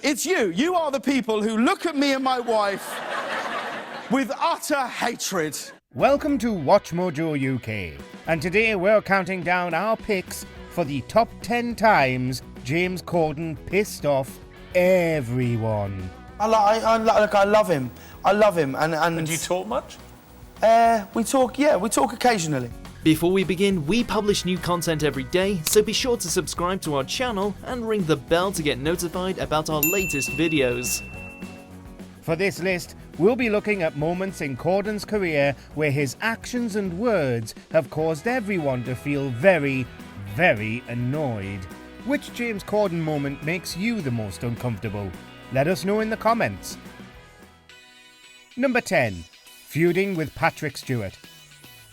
It's you. You are the people who look at me and my wife with utter hatred. Welcome to WatchMojo UK, and today we're counting down our picks for the top 10 times James Corden pissed off everyone. I love him. I love him. And do you talk much? We talk occasionally. Before we begin, we publish new content every day, so be sure to subscribe to our channel and ring the bell to get notified about our latest videos. For this list, we'll be looking at moments in Corden's career where his actions and words have caused everyone to feel very, very annoyed. Which James Corden moment makes you the most uncomfortable? Let us know in the comments. Number 10. Feuding with Patrick Stewart.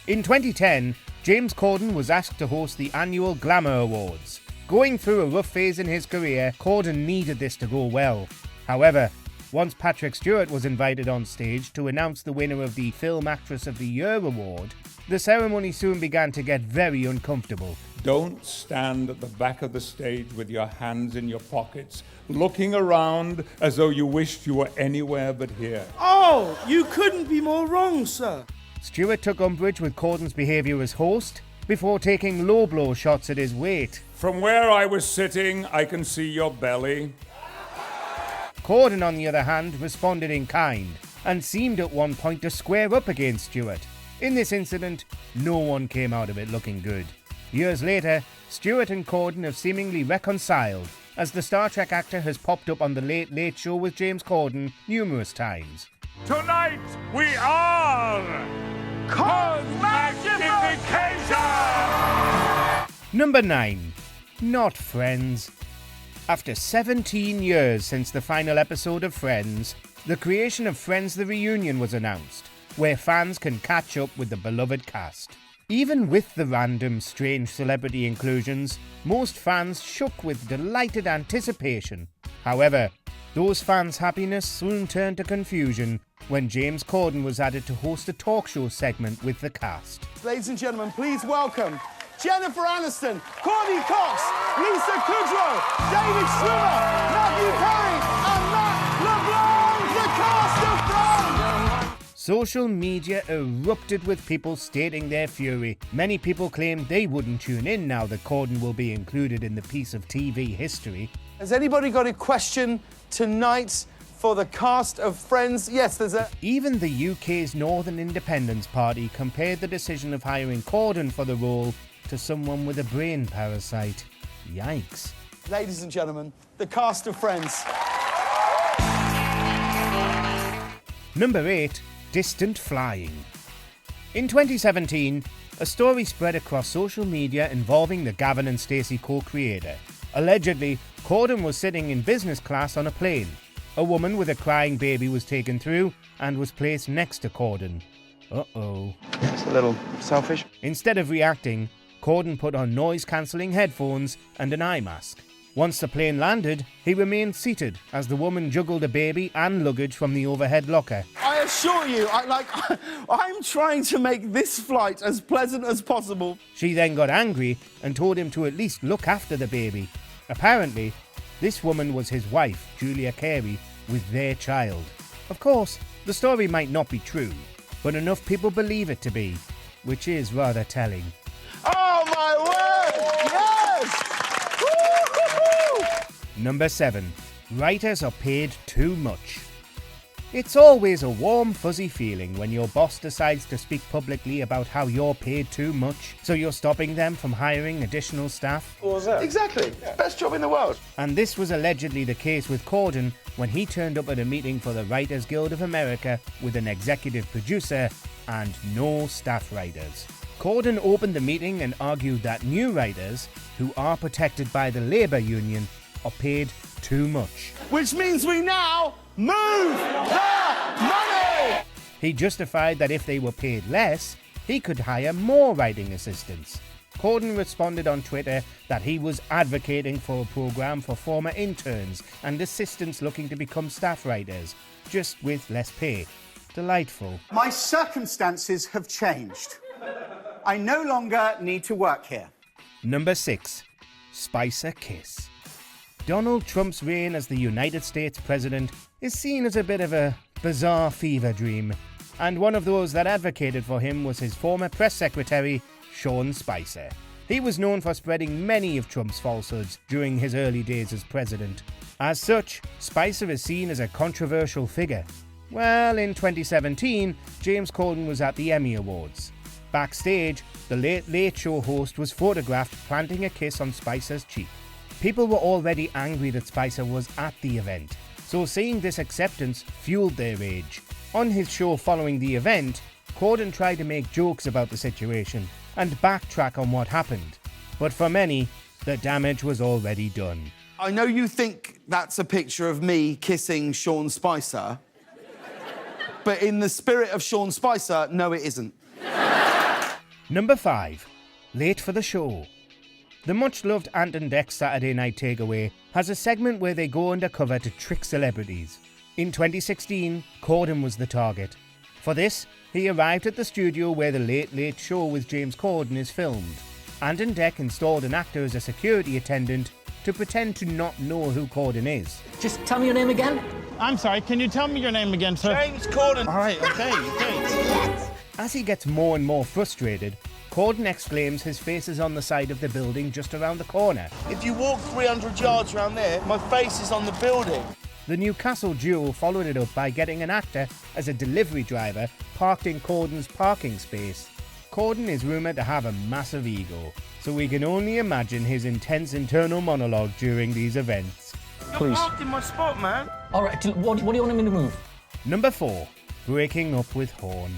In 2010, James Corden was asked to host the annual Glamour Awards. Going through a rough phase in his career, Corden needed this to go well. However, once Patrick Stewart was invited on stage to announce the winner of the Film Actress of the Year award, the ceremony soon began to get very uncomfortable. Don't stand at the back of the stage with your hands in your pockets, looking around as though you wished you were anywhere but here. Oh, you couldn't be more wrong, sir. Stewart took umbrage with Corden's behaviour as host, before taking low blow shots at his weight. From where I was sitting, I can see your belly. Corden, on the other hand, responded in kind, and seemed at one point to square up against Stewart. In this incident, no one came out of it looking good. Years later, Stewart and Corden have seemingly reconciled, as the Star Trek actor has popped up on The Late Late Show with James Corden numerous times. Tonight, we are Cosmagnification! Number 9. Not Friends. After 17 years since the final episode of Friends, the creation of Friends The Reunion was announced, where fans can catch up with the beloved cast. Even with the random, strange celebrity inclusions, most fans shook with delighted anticipation. However, those fans' happiness soon turned to confusion when James Corden was added to host a talk show segment with the cast. Ladies and gentlemen, please welcome Jennifer Aniston, Courtney Cox, Lisa Kudrow, David Schwimmer, Matthew Perry, and Matt LeBlanc, the cast of Friends! Social media erupted with people stating their fury. Many people claimed they wouldn't tune in now that Corden will be included in the piece of TV history. Has anybody got a question tonight for the cast of Friends? Yes, there's a... Even the UK's Northern Independence Party compared the decision of hiring Corden for the role to someone with a brain parasite. Yikes. Ladies and gentlemen, the cast of Friends. Number 8. Distant flying. In 2017, a story spread across social media involving the Gavin and Stacey co-creator. Allegedly, Corden was sitting in business class on a plane. A woman with a crying baby was taken through and was placed next to Corden. Uh-oh. It's a little selfish. Instead of reacting, Corden put on noise-cancelling headphones and an eye mask. Once the plane landed, he remained seated as the woman juggled a baby and luggage from the overhead locker. I assure you, I'm trying to make this flight as pleasant as possible. She then got angry and told him to at least look after the baby. Apparently, this woman was his wife, Julia Carey, with their child. Of course, the story might not be true, but enough people believe it to be, which is rather telling. Oh my word! Yes! Woo-hoo-hoo! Number 7. Writers are paid too much. It's always a warm, fuzzy feeling when your boss decides to speak publicly about how you're paid too much, so you're stopping them from hiring additional staff. What was that? Exactly. Best job in the world. And this was allegedly the case with Corden when he turned up at a meeting for the Writers Guild of America with an executive producer and no staff writers. Corden opened the meeting and argued that new writers, who are protected by the labour union, are paid too much. Which means we now move the money! He justified that if they were paid less, he could hire more writing assistants. Corden responded on Twitter that he was advocating for a programme for former interns and assistants looking to become staff writers, just with less pay. Delightful. My circumstances have changed. I no longer need to work here. Number 6. Spice a kiss. Donald Trump's reign as the United States President is seen as a bit of a bizarre fever dream, and one of those that advocated for him was his former press secretary, Sean Spicer. He was known for spreading many of Trump's falsehoods during his early days as president. As such, Spicer is seen as a controversial figure. Well, in 2017, James Corden was at the Emmy Awards. Backstage, the Late Late Show host was photographed planting a kiss on Spicer's cheek. People were already angry that Spicer was at the event, so seeing this acceptance fueled their rage. On his show following the event, Corden tried to make jokes about the situation and backtrack on what happened. But for many, the damage was already done. I know you think that's a picture of me kissing Sean Spicer, but in the spirit of Sean Spicer, no, it isn't. Number 5. Late for the show. The much-loved Ant and Dec's Saturday Night Takeaway has a segment where they go undercover to trick celebrities. In 2016, Corden was the target. For this, he arrived at the studio where the Late Late Show with James Corden is filmed. Ant and Dec installed an actor as a security attendant to pretend to not know who Corden is. Just tell me your name again. I'm sorry, can you tell me your name again, sir? James Corden. All right, okay. As he gets more and more frustrated, Corden exclaims his face is on the side of the building just around the corner. If you walk 300 yards around there, my face is on the building. The Newcastle duo followed it up by getting an actor as a delivery driver parked in Corden's parking space. Corden is rumoured to have a massive ego, so we can only imagine his intense internal monologue during these events. Please. You're parked in my spot, man. All right, what do you want me to move? Number 4. Breaking up with Horn.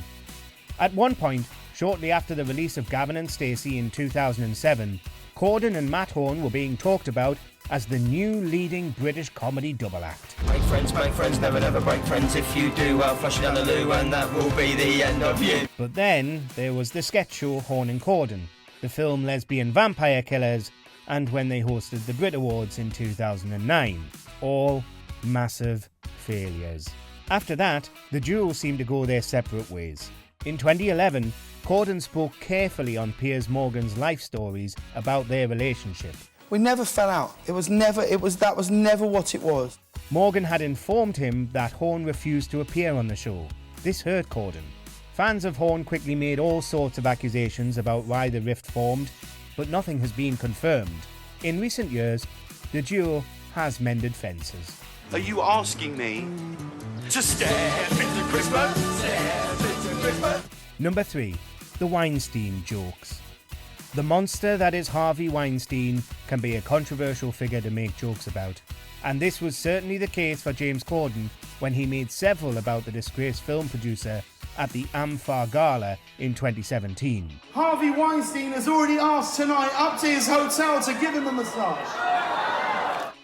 At one point, shortly after the release of Gavin and Stacey in 2007, Corden and Matt Horn were being talked about as the new leading British comedy double act. Make friends, never, never break friends. If you do, I'll flush you down the loo and that will be the end of you. But then there was the sketch show Horn and Corden, the film Lesbian Vampire Killers, and when they hosted the Brit Awards in 2009. All massive failures. After that, the duo seemed to go their separate ways. In 2011, Corden spoke carefully on Piers Morgan's life stories about their relationship. We never fell out. That was never what it was. Morgan had informed him that Horn refused to appear on the show. This hurt Corden. Fans of Horn quickly made all sorts of accusations about why the rift formed, but nothing has been confirmed. In recent years, the duo has mended fences. Are you asking me to step into Christmas? Step into Christmas? Number 3. The Weinstein jokes. The monster that is Harvey Weinstein can be a controversial figure to make jokes about. And this was certainly the case for James Corden when he made several about the disgraced film producer at the Amphar Gala in 2017. Harvey Weinstein has already asked tonight up to his hotel to give him a massage.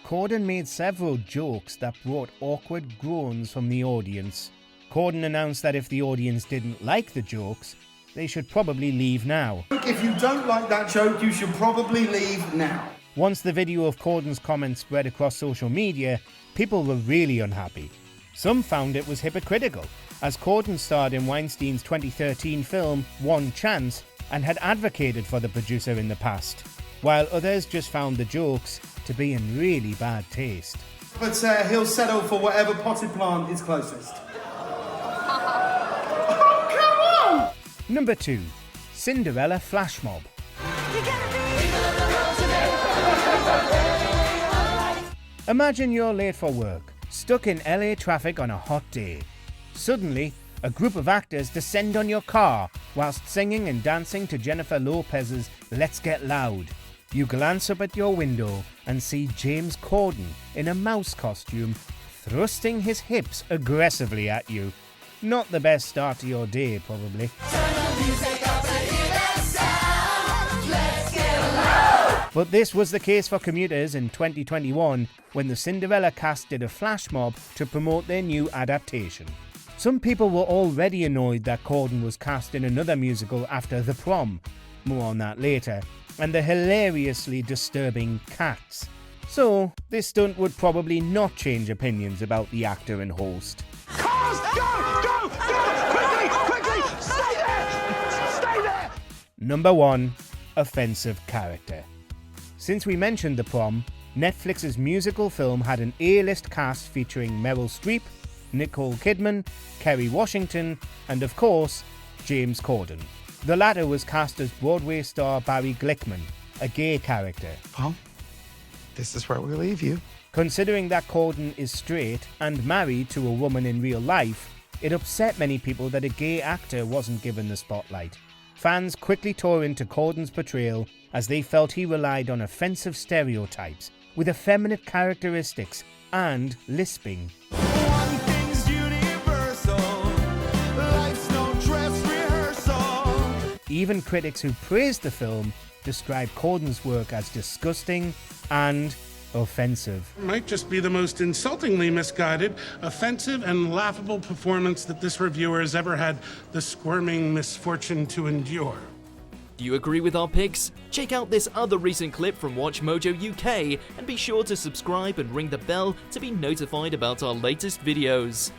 Corden made several jokes that brought awkward groans from the audience. Corden announced that if the audience didn't like the jokes, they should probably leave now. If you don't like that joke, you should probably leave now. Once the video of Corden's comments spread across social media, people were really unhappy. Some found it was hypocritical, as Corden starred in Weinstein's 2013 film One Chance and had advocated for the producer in the past, while others just found the jokes to be in really bad taste. But he'll settle for whatever potted plant is closest. Number 2. Cinderella Flash Mob. Imagine you're late for work, stuck in LA traffic on a hot day. Suddenly, a group of actors descend on your car whilst singing and dancing to Jennifer Lopez's Let's Get Loud. You glance up at your window and see James Corden in a mouse costume thrusting his hips aggressively at you. Not the best start to your day, probably. But this was the case for commuters in 2021 when the Cinderella cast did a flash mob to promote their new adaptation. Some people were already annoyed that Corden was cast in another musical after The Prom, more on that later, and the hilariously disturbing Cats. So, this stunt would probably not change opinions about the actor and host. Cars, go! Quickly! Stay there! Number 1. Offensive character. Since we mentioned The Prom, Netflix's musical film had an A-list cast featuring Meryl Streep, Nicole Kidman, Kerry Washington, and of course, James Corden. The latter was cast as Broadway star Barry Glickman, a gay character. Well, this is where we leave you. Considering that Corden is straight and married to a woman in real life, it upset many people that a gay actor wasn't given the spotlight. Fans quickly tore into Corden's portrayal as they felt he relied on offensive stereotypes with effeminate characteristics and lisping. One thing's universal, life's no dress rehearsal. Even critics who praised the film described Corden's work as disgusting and offensive. Might just be the most insultingly misguided, offensive, and laughable performance that this reviewer has ever had the squirming misfortune to endure. Do you agree with our picks? Check out this other recent clip from WatchMojo UK and be sure to subscribe and ring the bell to be notified about our latest videos.